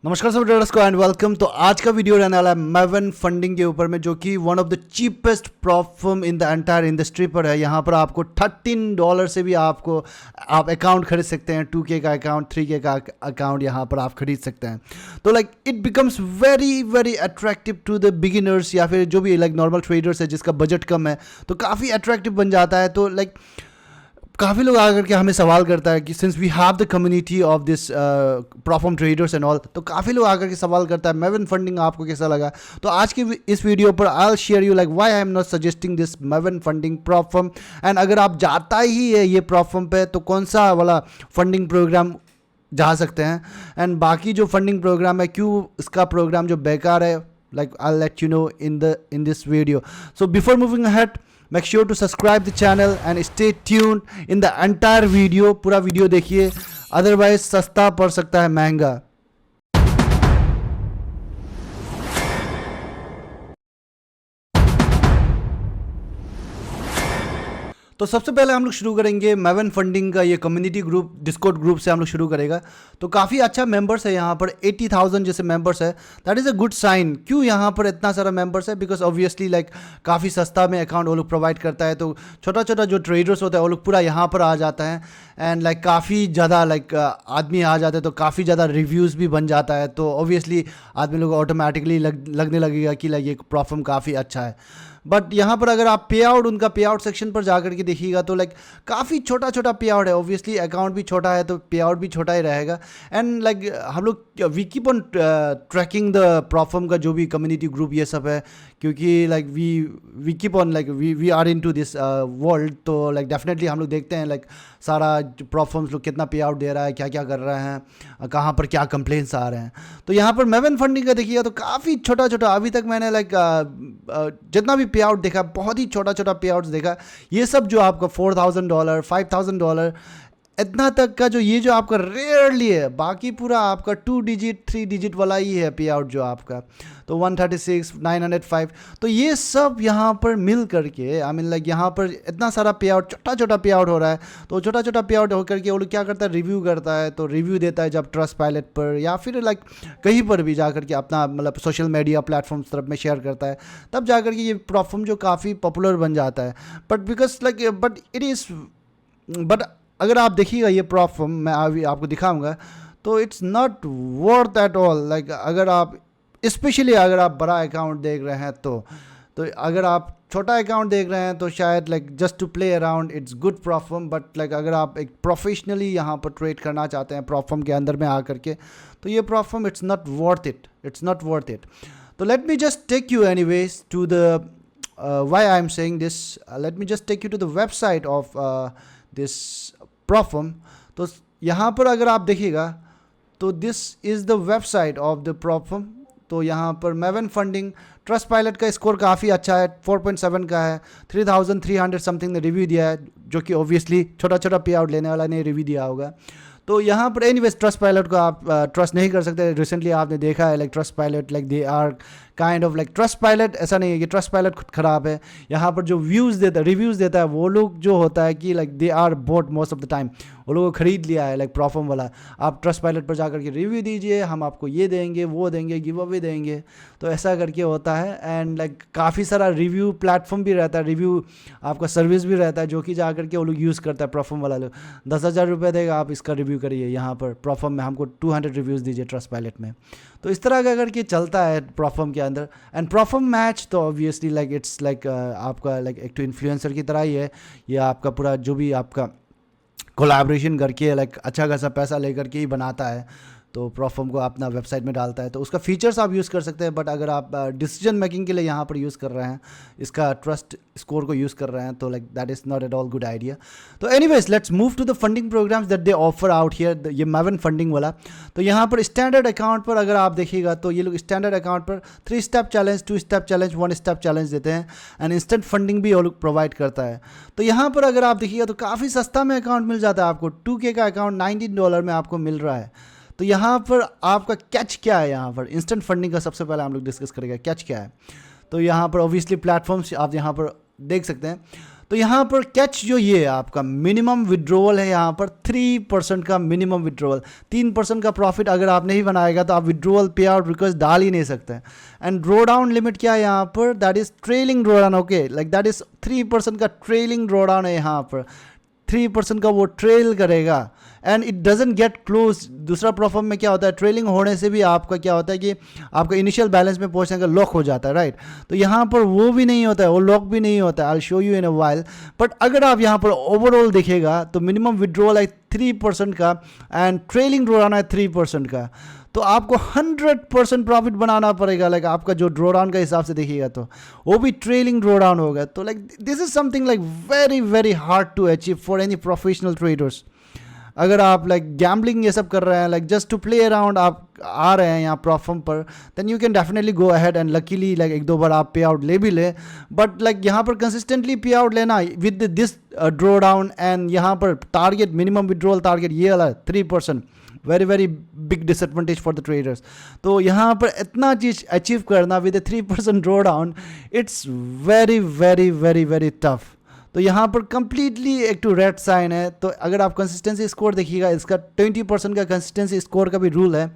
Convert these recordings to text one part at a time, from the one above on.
नमस्कार सब ट्रेडर्स को एंड वेलकम। तो आज का वीडियो रहने वाला है मैवन फंडिंग के ऊपर में, जो कि one of the cheapest platform in the entire industry पर है। यहाँ पर आपको $13 से भी आप अकाउंट खरीद सकते हैं। 2K का अकाउंट, 3K का अकाउंट यहाँ पर आप खरीद सकते हैं। तो it becomes very very attractive to the beginners या फिर जो भी नॉर्मल ट्रेडर्स है जिसका बजट कम है, तो काफ़ी अट्रैक्टिव बन जाता है। तो काफ़ी लोग आकर के हमें सवाल करता है कि since we have the community of this platform traders and all, तो काफ़ी लोग आकर के सवाल करता है मैवन फंडिंग आपको कैसा लगा। तो आज की इस वीडियो पर I will share you why I am not suggesting this Maven funding platform. And अगर आप जाता ही है ये प्लेटफॉर्म पे, तो कौन सा वाला फंडिंग प्रोग्राम जा सकते हैं, एंड बाकी जो फंडिंग प्रोग्राम है क्यों इसका प्रोग्राम जो बेकार है, I'll let you know in this video. So before moving ahead, make sure to subscribe the channel and stay tuned in the entire video. पूरा वीडियो देखिए, अदरवाइज सस्ता पड़ सकता है महंगा। तो सबसे पहले हम लोग शुरू करेंगे मैवन फंडिंग का ये कम्युनिटी ग्रुप, डिस्कॉर्ड ग्रुप से हम लोग शुरू करेगा। तो काफ़ी अच्छा मेंबर्स है यहाँ पर, 80,000 जैसे मेंबर्स है। That is a good sign. क्यों यहाँ पर इतना सारा मेंबर्स है? बिकॉज ऑब्वियसली काफ़ी सस्ता में अकाउंट वो लोग प्रोवाइड करता है। तो छोटा छोटा जो ट्रेडर्स होता है वो लोग पूरा यहाँ पर आ जाता है, एंड काफ़ी ज़्यादा आदमी आ जाते हैं, तो काफ़ी ज़्यादा रिव्यूज़ भी बन जाता है। तो ऑब्वियसली आदमी लोग ऑटोमेटिकली लगने लगेगा कि ये प्लेटफॉर्म काफ़ी अच्छा है। बट यहाँ पर अगर आप उनका पे आउट सेक्शन पर जा करके देखिएगा तो काफ़ी छोटा छोटा पे आउट है। ऑब्वियसली अकाउंट भी छोटा है तो पे आउट भी छोटा ही रहेगा। एंड हम लोग we keep on tracking the platform का जो भी कम्युनिटी ग्रुप ये सब है, क्योंकि we keep on we are into this world. तो डेफिनेटली हम लोग देखते हैं सारा प्लेटफॉर्म्स लोग कितना पे आउट दे रहा है, क्या क्या कर रहे हैं, कहाँ पर क्या कंप्लेंट्स आ रहे हैं। तो यहाँ पर मैवन फंडिंग का देखिएगा तो काफ़ी छोटा छोटा, अभी तक मैंने जितना भी पे आउट देखा, बहुत ही छोटा छोटा पे आउट्स देखा। ये सब जो आपका $4,000, $5,000 इतना तक का जो आपका रेयरली है, बाकी पूरा आपका 2 डिजिट 3 डिजिट वाला ही है पे आउट जो आपका। तो 136, 905, तो ये सब यहाँ पर मिल करके यहाँ पर इतना सारा पे आउट, छोटा छोटा पे आउट हो रहा है। तो छोटा छोटा पे आउट होकर के वो लोग क्या करता है, रिव्यू करता है। तो रिव्यू देता है जब ट्रस्ट पायलट पर या फिर कहीं पर भी जा करके अपना सोशल मीडिया प्लेटफॉर्म्स तरफ में शेयर करता है, तब जा करके ये प्लेटफॉर्म जो काफ़ी पॉपुलर बन जाता है। बट अगर आप देखिएगा ये प्लेटफॉर्म मैं अभी आपको दिखाऊंगा, तो it's not worth at all. अगर आप स्पेशली अगर आप बड़ा अकाउंट देख रहे हैं तो अगर आप छोटा अकाउंट देख रहे हैं तो शायद just to play around it's good platform. But अगर आप एक प्रोफेशनली यहाँ पर ट्रेड करना चाहते हैं प्लेटफॉर्म के अंदर में आकर के, तो ये platform it's not worth it. तो let me just take you anyways to the why I am saying this, let me just take you to the website of this platform. तो यहाँ पर अगर आप देखिएगा तो this is the website of the platform. तो यहाँ पर मैवन फंडिंग ट्रस्ट पायलट का स्कोर काफ़ी अच्छा है, 4.7 का है। 3,300 समथिंग ने रिव्यू दिया है, जो कि ऑब्वियसली छोटा छोटा पे आउट लेने वाला ने रिव्यू दिया होगा। तो यहाँ पर एनीवेज ट्रस्ट पायलट को आप ट्रस्ट नहीं कर सकते। रिसेंटली आपने देखा है Trustpilot they are kind of Trustpilot ऐसा नहीं है कि ट्रस्ट पायलट खुद ख़राब है। यहाँ पर जो रिव्यूज़ देता है वो लोग जो होता है कि they are bot most of the time, वो लोगों को खरीद लिया है प्लेटफॉर्म वाला। आप ट्रस्ट पायलट पर जाकर के रिव्यू दीजिए, हम आपको ये देंगे वो देंगे, गिव अवे देंगे, तो ऐसा करके होता है। एंड काफ़ी सारा रिव्यू प्लेटफॉर्म भी रहता है, रिव्यू आपका सर्विस भी रहता है, जो कि जा करके वो लोग यूज़ करता है प्लेटफॉर्म वाला लोग। 10,000 रुपये देगा, आप इसका रिव्यू करिए यहाँ पर प्लेटफॉर्म में, हमको 200 रिव्यूज़ दीजिए ट्रस्ट पायलट में। तो इस तरह का करके चलता है प्लेटफॉर्म के अंदर। एंड प्लेटफॉर्म मैच तो ऑब्वियसली इट्स आपका एक तो इन्फ्लुएंसर की तरह ही है। ये आपका पूरा जो भी आपका कोलैबोरेशन करके अच्छा खासा पैसा लेकर के ही बनाता है, तो प्लेटफॉर्म को अपना वेबसाइट में डालता है। तो उसका फीचर्स आप यूज़ कर सकते हैं। बट अगर आप डिसीजन मेकिंग के लिए यहाँ पर यूज़ कर रहे हैं, इसका ट्रस्ट स्कोर को यूज़ कर रहे हैं, तो that is not at all good idea. तो anyways let's move to the funding programs that they offer out here, ये मैवन फंडिंग वाला। तो यहाँ पर स्टैंडर्ड अकाउंट पर अगर आप देखिएगा तो ये लोग स्टैंडर्ड अकाउंट पर 3 step challenge, 2 step challenge, 1 step challenge देते हैं। एंड इंस्टेंट फंडिंग भी वो लोग प्रोवाइड करता है। तो यहाँ पर अगर आप देखिएगा तो काफ़ी सस्ता में अकाउंट मिल जाता है आपको। 2K का अकाउंट $19 में आपको मिल रहा है। तो यहाँ पर आपका कैच क्या है? यहाँ पर इंस्टेंट फंडिंग का सबसे पहले हम लोग डिस्कस करेंगे कैच क्या है। तो यहाँ पर ऑब्वियसली प्लेटफॉर्म्स आप यहाँ पर देख सकते हैं। तो यहाँ पर कैच जो ये है आपका मिनिमम विड्रॉवल है, यहाँ पर 3% का मिनिमम विड्रॉवल, 3% का प्रॉफिट अगर आप नहीं बनाएगा तो आप विड्रॉवल पे आउट रिक्वेस्ट डाल ही नहीं सकते। एंड ड्रॉ डाउन लिमिट क्या है यहाँ पर, that is trailing draw down, okay, like that is 3% का ट्रेलिंग ड्रॉ डाउन है यहाँ पर, 3% का वो ट्रेल करेगा and it doesn't get close. दूसरा प्रॉफर्म में क्या होता है, ट्रेलिंग होने से भी आपका क्या होता है कि आपका इनिशियल बैलेंस में पहुंचने का लॉक हो जाता है, राइट। तो यहाँ पर वो भी नहीं होता है, वो लॉक भी नहीं होता है, I show you in a while. But अगर आप यहाँ पर ओवरऑल देखेगा तो मिनिमम विड्रॉल है 3% का एंड ट्रेलिंग ड्रॉ डाउन है 3% का, तो आपको 100% प्रॉफिट बनाना पड़ेगा। लाइक आपका जो ड्रॉ डाउन का हिसाब से देखिएगा तो वो भी ट्रेलिंग ड्रॉ डाउन होगा। तो like this is something like very very hard to achieve for any professional traders. अगर आप लाइक गैम्बलिंग ये सब कर रहे हैं, like just to play around आप आ रहे हैं यहाँ प्रॉफर्म पर, then you can definitely go ahead and luckily like 1-2 बार आप पे आउट ले भी ले। बट लाइक यहाँ पर कंसिस्टेंटली पे आउट लेना with this draw down and यहाँ पर टारगेट मिनिमम विड्रॉल टारगेट ये वाला 3%, very very big disadvantage for the traders. तो यहाँ पर इतना चीज़ अचीव करना with 3% draw down, it's very very very very tough. तो यहाँ पर कंप्लीटली एक टू रेड साइन है। तो अगर आप कंसिस्टेंसी स्कोर देखिएगा, इसका 20% का कंसिस्टेंसी स्कोर का भी रूल है।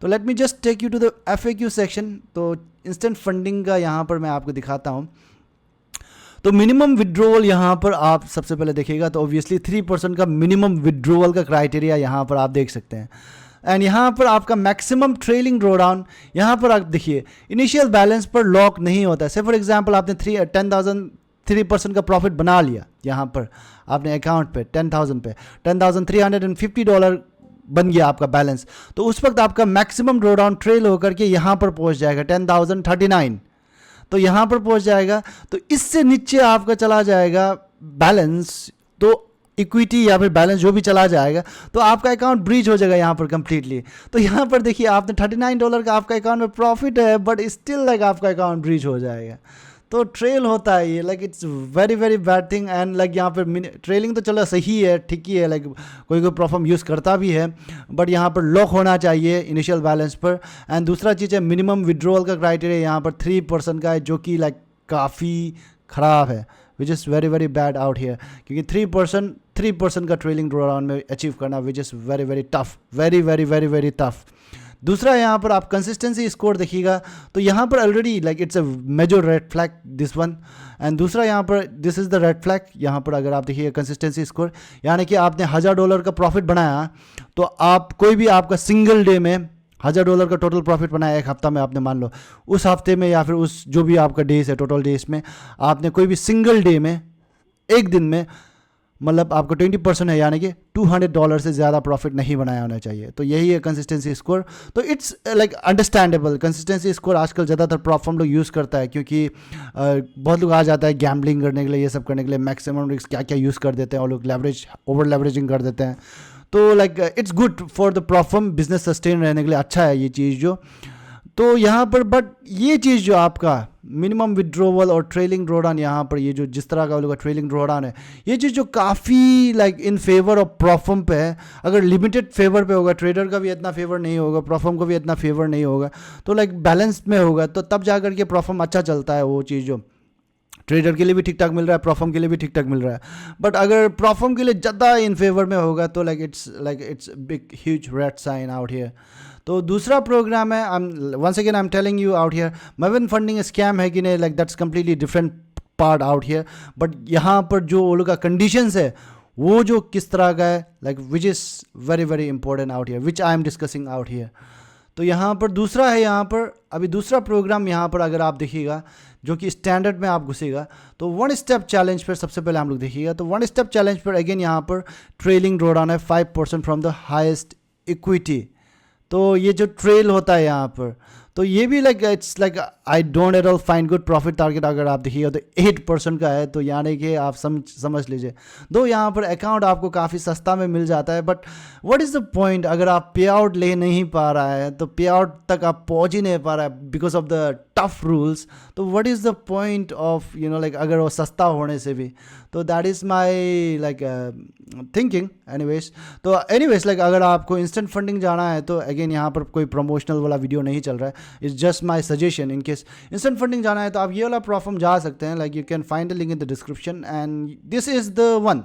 तो let me just take you to the FAQ section. तो इंस्टेंट फंडिंग का यहाँ पर मैं आपको दिखाता हूँ। तो मिनिमम विड्रॉवल यहाँ पर आप सबसे पहले देखिएगा तो ऑब्वियसली 3% का मिनिमम विड्रॉवल का क्राइटेरिया यहाँ पर आप देख सकते हैं। एंड यहाँ पर आपका मैक्सिमम ट्रेलिंग ड्रॉ डाउन, यहाँ पर आप देखिए इनिशियल बैलेंस पर लॉक नहीं होता है। से फॉर एग्जाम्पल आपने 3% का प्रॉफिट बना लिया, यहाँ पर आपने अकाउंट पे 10,000 पे $10,350 बन गया आपका बैलेंस, तो उस वक्त आपका मैक्सिमम ड्रॉ डाउन ट्रेल होकर के यहाँ पर पहुँच जाएगा 10,039, तो यहाँ पर पहुँच जाएगा। तो इससे नीचे आपका चला जाएगा बैलेंस, तो इक्विटी या फिर बैलेंस जो भी चला जाएगा तो आपका अकाउंट ब्रीच हो जाएगा यहाँ पर कंप्लीटली। तो यहाँ पर देखिए आपने $39 का आपका अकाउंट में प्रॉफिट है, बट स्टिल लाइक आपका अकाउंट ब्रीच हो जाएगा। तो ट्रेल होता है ये, like it's very very bad thing. And like यहाँ पर ट्रेलिंग तो चलो सही है, ठीक ही है, लाइक कोई कोई प्रॉफर्म यूज़ करता भी है, बट यहाँ पर लॉक होना चाहिए इनिशियल बैलेंस पर। एंड दूसरा चीज़ है मिनिमम विड्रॉवल का क्राइटेरिया यहाँ पर 3% का है, जो कि लाइक काफ़ी ख़राब है, which is very very bad out here, क्योंकि 3% का ट्रेलिंग ड्रॉ डाउन में अचीव करना which is very very tough, very very very very tough. दूसरा यहाँ पर आप कंसिस्टेंसी स्कोर देखिएगा तो यहाँ पर already like it's a major red flag this one. And दूसरा यहाँ पर this is the red flag. यहाँ पर अगर आप देखिए कंसिस्टेंसी स्कोर, यानी कि आपने $1,000 का प्रॉफिट बनाया, तो आप कोई भी आपका सिंगल डे में $1,000 का टोटल प्रॉफिट बनाया एक हफ्ता में, आपने मान लो उस हफ्ते में या फिर उस जो भी आपका डेज है टोटल डेज में, आपने कोई भी सिंगल डे में एक दिन में मतलब आपको 20% है, यानी कि $200 से ज़्यादा प्रॉफिट नहीं बनाया होना चाहिए। तो यही है कंसिस्टेंसी स्कोर। तो it's like understandable, consistency score आजकल ज़्यादातर प्लेटफॉर्म लोग यूज़ करता है, क्योंकि बहुत लोग आ जाता है गैम्बलिंग करने के लिए, ये सब करने के लिए मैक्सिमम रिस्क क्या क्या यूज़ कर देते हैं, और लोग लेवरेज ओवर लेवरेजिंग कर देते हैं। तो like it's good for the platform, business sustain रहने के लिए अच्छा है ये चीज़ जो। तो यहाँ पर बट ये चीज़ जो आपका मिनिमम विड्रॉवल और ट्रेलिंग ड्रॉ डाउन, यहाँ पर ये जो जिस तरह का लोग ट्रेलिंग ड्रॉ डाउन है, ये चीज़ जो काफ़ी like in favour of platform पे है। अगर लिमिटेड फेवर पे होगा, ट्रेडर का भी इतना फेवर नहीं होगा, प्लेटफॉर्म को भी इतना फेवर नहीं होगा, तो लाइक बैलेंस में होगा, तो तब जा कर के प्लेटफॉर्म अच्छा चलता है। वो चीज़ जो ट्रेडर के लिए भी ठीक ठाक मिल रहा है, प्लेटफॉर्म के लिए भी ठीक ठाक मिल रहा है। बट अगर प्लेटफॉर्म के लिए ज़्यादा इन फेवर में होगा तो like it's big huge red sign out here. तो दूसरा प्रोग्राम है, once again I am telling you out here, Maven funding scam है कि नहीं, like that's completely different part out here. But यहाँ पर जो वो लोग का कंडीशंस है वो जो किस तरह का है, like which is very very important out here, which I am discussing out here. तो यहाँ पर दूसरा है, यहाँ पर अभी दूसरा प्रोग्राम यहाँ पर अगर आप देखिएगा जो कि स्टैंडर्ड में आप घुसेगा, तो 1 स्टेप चैलेंज पर सबसे पहले हम लोग देखिएगा। तो 1 स्टेप चैलेंज पर अगेन यहाँ पर ट्रेलिंग ड्रॉ डाउन है 5% फ्रॉम द हाईएस्ट इक्विटी। तो ये जो ट्रेल होता है यहाँ पर, तो ये भी like it's like I don't at all find good profit target अगर आप देखिएगा तो 8% का है। तो यानी कि आप समझ लीजिए, दो यहाँ पर अकाउंट आपको काफ़ी सस्ता में मिल जाता है, but what is the point, अगर आप पे आउट ले नहीं पा रहा है, तो पे आउट तक आप पहुँच ही नहीं पा रहा है because of the tough rules, तो what is the point of like अगर वो सस्ता होने से भी। तो that is my like thinking anyways like अगर आपको इंस्टेंट फंडिंग जाना है तो अगेन यहाँ पर कोई प्रमोशनल वाला वीडियो नहीं चल रहा है, it's just my suggestion. In case instant funding जाना है तो आप ये वाला प्रॉफर्म जा सकते हैं, like you can find the link in the description and this is the one.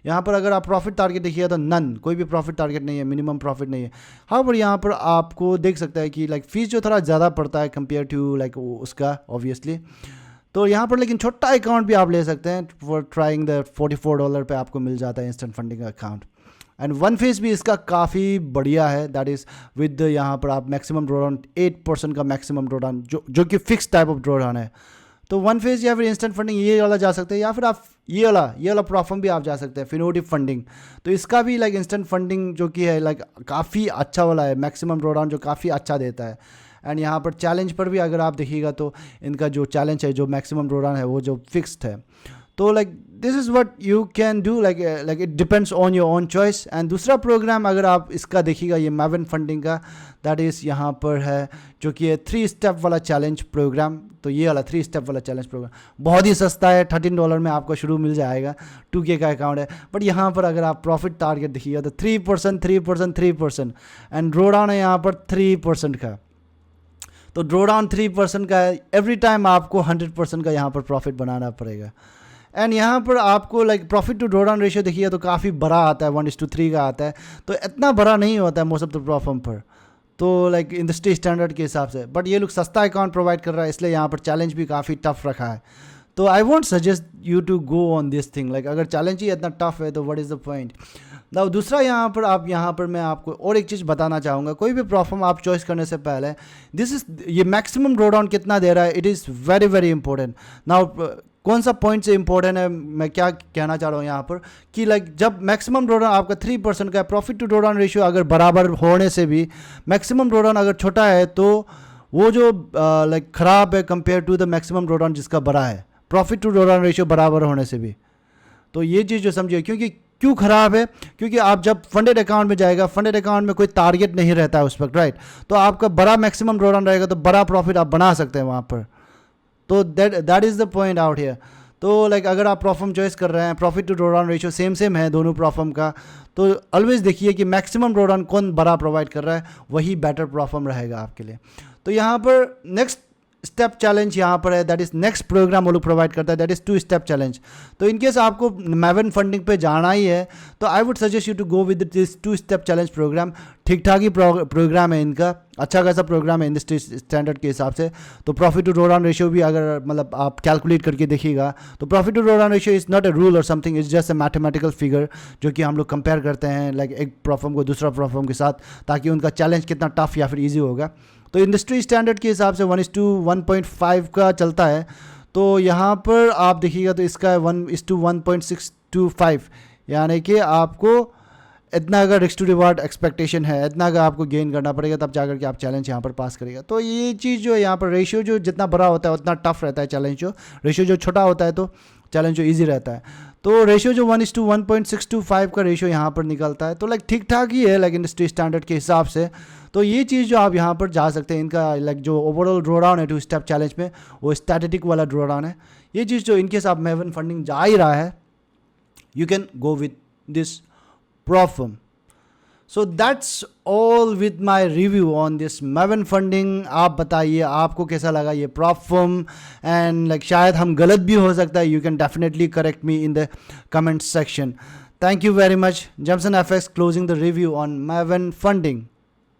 यहाँ पर अगर आप प्रॉफिट टारगेट देखिए तो नन, कोई भी प्रॉफिट टारगेट नहीं है, मिनिमम प्रॉफिट नहीं है। हाँ, पर यहाँ पर आपको देख सकता है कि लाइक फीस जो थोड़ा ज़्यादा पड़ता है कंपेयर टू लाइक उसका ऑब्वियसली। तो यहाँ पर लेकिन छोटा अकाउंट भी आप ले सकते हैं फॉर ट्राइंग द $44 पे आपको मिल जाता है instant funding account. And one face भी इसका काफ़ी बढ़िया है, दैट इज़ विद यहाँ पर आप मैक्सिमम ड्रॉडाउन 8% का मैक्सिमम ड्रॉडाउन जो कि फिक्स टाइप ऑफ ड्रॉडाउन है। तो वन फेज या फिर इंस्टेंट फंडिंग ये वाला जा सकते हैं, या फिर आप ये वाला प्रॉफर्म भी आप जा सकते हैं, फिनोटिव फंडिंग। तो इसका भी लाइक इंस्टेंट फंडिंग जो कि है लाइक काफ़ी अच्छा वाला है, मैक्सिमम ड्रॉडाउन जो काफ़ी अच्छा देता है। एंड यहाँ पर चैलेंज पर भी अगर आप देखिएगा तो इनका जो चैलेंज है, जो मैक्सिमम ड्रॉडाउन है वो जो फिक्स्ड है। तो like this is what you can do, like it depends on your own choice. And दूसरा प्रोग्राम अगर आप इसका देखिएगा ये मैवन फंडिंग का, दैट इज़ यहाँ पर है जो कि है 3 स्टेप वाला चैलेंज प्रोग्राम। तो ये वाला 3 स्टेप वाला चैलेंज प्रोग्राम बहुत ही सस्ता है, $13 में आपको शुरू मिल जाएगा, 2K का अकाउंट है। बट यहाँ पर अगर आप प्रॉफिट टारगेट देखिएगा तो 3% एंड ड्रॉडाउन है यहाँ पर 3% का। तो ड्रॉडाउन 3% का है, एवरी टाइम आपको 100% का यहाँ पर प्रॉफिट बनाना पड़ेगा। एंड यहाँ पर आपको like profit to drawdown ratio देखिए तो काफ़ी बड़ा आता है, 1:3 का आता है। तो इतना बड़ा नहीं होता है मोस्ट ऑफ द प्रॉफर्म पर, तो लाइक इंडस्ट्री स्टैंडर्ड के हिसाब से। बट ये लोग सस्ता अकाउंट प्रोवाइड कर रहा है, इसलिए यहाँ पर चैलेंज भी काफ़ी टफ रखा है। तो I won't suggest you to go on this thing, like अगर चैलेंज ही इतना टफ है तो व्हाट इज़ द पॉइंट। ना दूसरा यहाँ पर मैं आपको और एक चीज़ बताना चाहूँगा, कोई भी प्रॉफर्म आप चॉइस करने से पहले ये मैक्सिमम ड्रॉडाउन कितना दे रहा है, it is very very important. Now कौन सा पॉइंट से इंपॉर्टेंट है, मैं क्या कहना चाह रहा हूँ यहाँ पर कि लाइक जब मैक्सिमम ड्रॉडाउन आपका 3% का है, प्रॉफिट टू ड्रॉडाउन रेशियो अगर बराबर होने से भी मैक्सिमम ड्रॉडाउन अगर छोटा है तो वो जो लाइक ख़राब है compare to the maximum drawdown जिसका बड़ा है, प्रॉफिट टू ड्रॉडाउन रेशियो बराबर होने से भी। तो ये चीज़ जो समझिए, क्योंकि क्यों ख़राब है, क्योंकि आप जब फंडेड अकाउंट में जाएगा, फंडेड अकाउंट में कोई टारगेट नहीं रहता है उस वक्त, राइट। तो आपका बड़ा मैक्सिमम ड्रॉडाउन रहेगा तो बड़ा प्रॉफिट आप बना सकते हैं वहाँ पर। तो that is the point out here. तो लाइक अगर आप प्रॉफर्म चॉइस कर रहे हैं, profit to drawdown ratio same है दोनों प्रॉफर्म का, तो ऑलवेज देखिए कि मैक्सिमम ड्रॉडाउन कौन बड़ा प्रोवाइड कर रहा है, वही बेटर प्रॉफर्म रहेगा आपके लिए। तो यहाँ पर नेक्स्ट स्टेप चैलेंज यहाँ पर है, दैट इज़ नेक्स्ट प्रोग्राम वो लोग प्रोवाइड करता है, दैट इज़ 2 स्टेप चैलेंज। तो इनकेस आपको मैवन फंडिंग पे जाना ही है तो I would suggest you to go with this 2 step challenge program. ठीक ठाक ही प्रोग्राम है इनका, अच्छा खासा प्रोग्राम है इंडस्ट्री स्टैंडर्ड के हिसाब से। तो प्रॉफिट टू ड्रॉडाउन रेशियो भी अगर मतलब आप कैलकुलेट करके देखिएगा तो profit to drawdown ratio is not a rule और something, is just a mathematical figure जो कि हम लोग कंपेयर करते हैं लाइक एक प्रॉफर्म को दूसरा प्रॉफर्म के साथ, ताकि उनका चैलेंज कितना टफ या फिर ईजी होगा। तो इंडस्ट्री स्टैंडर्ड के हिसाब से 1:1.5 का चलता है। तो यहाँ पर आप देखिएगा तो इसका 1:1.625, यानी कि आपको इतना अगर रिस्क टू रिवार्ड एक्सपेक्टेशन है, इतना अगर आपको गेन करना पड़ेगा तब जाकर के आप चैलेंज यहाँ पर पास करेगा। तो ये चीज़ जो है यहाँ पर रेशियो जो जितना बड़ा होता है उतना टफ रहता है चैलेंज, जो रेशियो जो छोटा होता है तो चैलेंज जो ईजी रहता है। तो रेशियो जो 1:1.625 का रेशियो यहाँ पर निकलता है, तो लाइक ठीक ठाक ही है लाइक इंडस्ट्री स्टैंडर्ड के हिसाब से। तो ये चीज़ जो आप यहाँ पर जा सकते हैं, इनका लाइक जो ओवरऑल ड्रॉडाउन है 2 स्टेप चैलेंज में वो स्टैटिक वाला ड्रॉडाउन है। ये चीज़ जो इनकेस आप मैवन फंडिंग जा ही रहा है, you can go with this platform. So that's all with my review on this Maven funding. आप बताइए आपको कैसा लगा ये प्रॉफर्म, एंड लाइक शायद हम गलत भी हो सकता है, you can definitely correct me in the comment section. Thank you very much. Jamson FX closing the review on Maven funding.